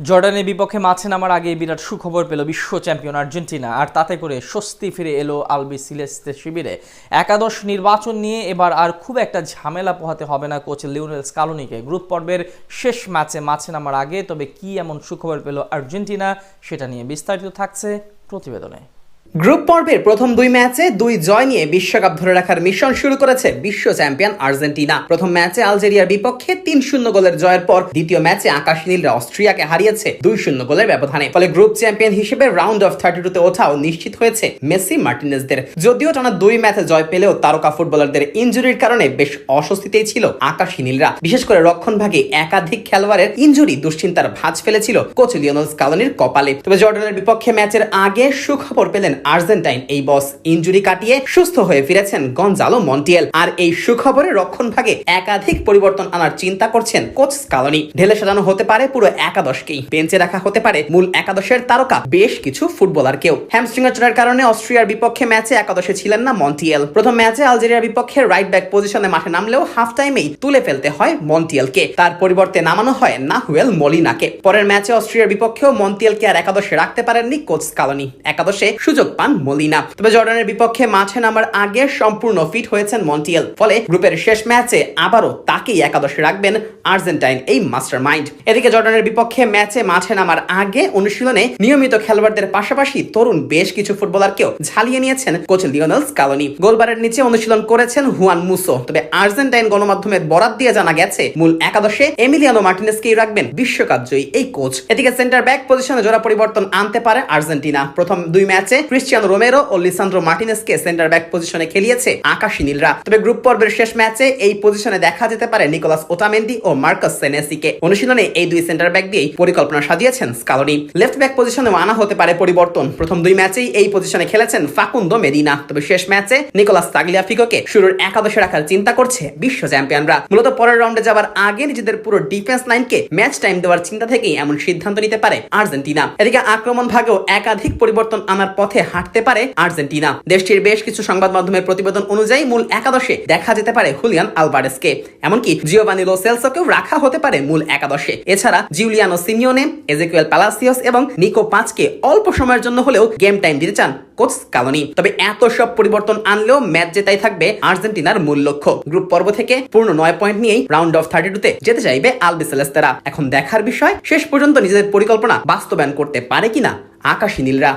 জর্ডানের বিপক্ষে মাঠে নামার আগে বিরাট সুখবর পেল বিশ্ব চ্যাম্পিয়ন আর্জেন্টিনা, আর তাতে করে স্বস্তি ফিরে এলো আলবি সিলেস্তে শিবিরে। একাদশ নির্বাচন নিয়ে এবার আর খুব একটা ঝামেলা পোহাতে হবে না কোচ লিওনেল স্কালোনিকে গ্রুপ পর্বের শেষ ম্যাচে মাঠে নামার আগে। তবে কি এমন সুখবর পেল আর্জেন্টিনা, সেটা নিয়ে বিস্তারিত থাকছে প্রতিবেদনে। গ্রুপ পর্বের প্রথম দুই ম্যাচে দুই জয় নিয়ে বিশ্বকাপ ধরে রাখার মিশন শুরু করেছে বিশ্ব চ্যাম্পিয়ন আর্জেন্টিনা। প্রথম ম্যাচে আলজেরিয়ার বিপক্ষে ৩-০ গোলের জয়ের পর দ্বিতীয় ম্যাচে আকাশী নীলরা অস্ট্রিয়াকে হারিয়েছে ২-০ গোলের ব্যবধানে। ফলে গ্রুপ চ্যাম্পিয়ন হিসেবে রাউন্ড অফ 32-তে ওঠাও নিশ্চিত হয়েছে মেসি মার্টিনেজদের। যদিও টানা দুই ম্যাচে জয় পেলেও তারকা ফুটবলারদের ইনজুরির কারণে বেশ অস্বস্তিতেই ছিল আকাশী নীলরা। বিশেষ করে রক্ষণভাগে একাধিক খেলোয়াড়ের ইনজুরি দুশ্চিন্তার ভাঁজ ফেলেছিল কোচ লিওনেল স্কালোনির কপালে। তবে জর্ডানের বিপক্ষে ম্যাচের আগে সুখবর পেলেন আর্জেন্টাইন এই বস। ইনজুরি কাটিয়ে সুস্থ হয়ে ফিরেছেন গনজালো মন্টিয়েল। আর এই সুখবরে রক্ষণ ভাগে একাধিক পরিবর্তন আনার চিন্তা করছেন কোচ স্কালোনি। ঢেলে সাজানো হতে পারে পুরো একাদশকেই, বেঞ্চে রাখা হতে পারে মূল একাদশের তারকা বেশ কিছু ফুটবলারকেও। হ্যামস্ট্রিংয়ের চোটের কারণে অস্ট্রিয়ার বিপক্ষে ম্যাচে একাদশে ছিলেন না মন্টিয়েল। প্রথম ম্যাচে আলজেরিয়ার বিপক্ষে রাইট ব্যাক পজিশনে মাঠে নামলেও হাফ টাইমেই তুলে ফেলতে হয় মন্টিয়েলকে। তার পরিবর্তে নামানো হয় নাহুয়েল মলিনাকে। পরের ম্যাচে অস্ট্রিয়ার বিপক্ষেও মন্টিয়েলকে আর একাদশে রাখতে পারেননি কোচ স্কালোনি। একাদশে সুযোগ পান মলিনা। তবে জর্ডানের বিপক্ষে মাঠে নামার আগে সম্পূর্ণ ফিট হয়েছেন মন্টিয়েল। ফলে গ্রুপের শেষ ম্যাচে আবারও তাকেই একাদশে রাখবেন আর্জেন্টাইন এই মাস্টার মাইন্ড। এদিকে জর্ডানের বিপক্ষে ম্যাচে মাঠে নামার আগে অনুশীলনে নিয়মিত খেলোয়াড়দের পাশাপাশি তরুণ বেশ কিছু ফুটবলারকেও ঝালিয়ে নিয়েছেন কোচ লিওনেল স্কালোনি। গোলবারের নিচে অনুশীলন করেছেন হুয়ান মুসো। তবে আর্জেন্টাইন গণমাধ্যমের বরাত দিয়ে জানা গেছে মূল একাদশে এমিলিয়ানো মার্টিনেজকেই রাখবেন বিশ্বকাপ জয়ী এই কোচ। এদিকে সেন্টার ব্যাক পজিশনে জোড়া পরিবর্তন আনতে পারে আর্জেন্টিনা। প্রথম দুই ম্যাচে ক্রিস্টিয়ানো রোমেরো ও লিসান্দ্রো মার্টিনেজকে সেন্টার ব্যাক পজিশনে খেলিয়েছে আকাশী নীলরা। তবে গ্রুপ পর্বের শেষ ম্যাচে এই পজিশনে দেখা যেতে পারে নিকোলাস ওটামেন্ডি ও মার্কাস সেনেসিকে। অনুশীলনে এই দুই সেন্টার ব্যাক দিয়েই পরিকল্পনা সাজিয়েছেন স্কালোনি। লেফট ব্যাক পজিশনেও আনা হতে পারে পরিবর্তন। প্রথম দুই ম্যাচেই এই পজিশনে খেলেছেন ফাকুন্দো মেদিনা। তবে শেষ ম্যাচে নিকোলাস তাগলিয়াফিকোকে শুরুর একাদশে রাখার চিন্তা করছে বিশ্ব চ্যাম্পিয়নরা। মূলত পরের রাউন্ডে যাবার আগে নিজেদের পুরো ডিফেন্স লাইনকে ম্যাচ টাইম দেওয়ার চিন্তা থেকেই এমন সিদ্ধান্ত নিতে পারে আর্জেন্টিনা। এদিকে আক্রমণ ভাগেও একাধিক পরিবর্তন আনার পথে হাঁটতে পারে আর্জেন্টিনা। দেশটির বেশ কিছু সংবাদ মাধ্যমের প্রতিবেদন অনুযায়ী মূল একাদশে দেখা যেতে পারে হুলিয়ান আলভারেজকে। এমনকি জিওভানি লো সেলসোকেও রাখা হতে পারে মূল একাদশে। এছাড়া জিউলিয়ানো সিমিওনে, এজেকুয়েল পালাসিওস এবং নিকো পাঁচকে অল্প সময়ের জন্য হলেও গেম টাইম দিতে চান কোচ স্কালোনি। তবে এত সব পরিবর্তন আনলেও ম্যাচ জেতাই থাকবে আর্জেন্টিনার মূল লক্ষ্য। গ্রুপ পর্ব থেকে পূর্ণ 9 পয়েন্ট নিয়েই রাউন্ড অফ 32-তে যেতে চাইবে আলবি সেলেস্তেরা। এখন দেখার বিষয় শেষ পর্যন্ত নিজেদের পরিকল্পনা বাস্তবায়ন করতে পারে কিনা আকাশী নীলরা।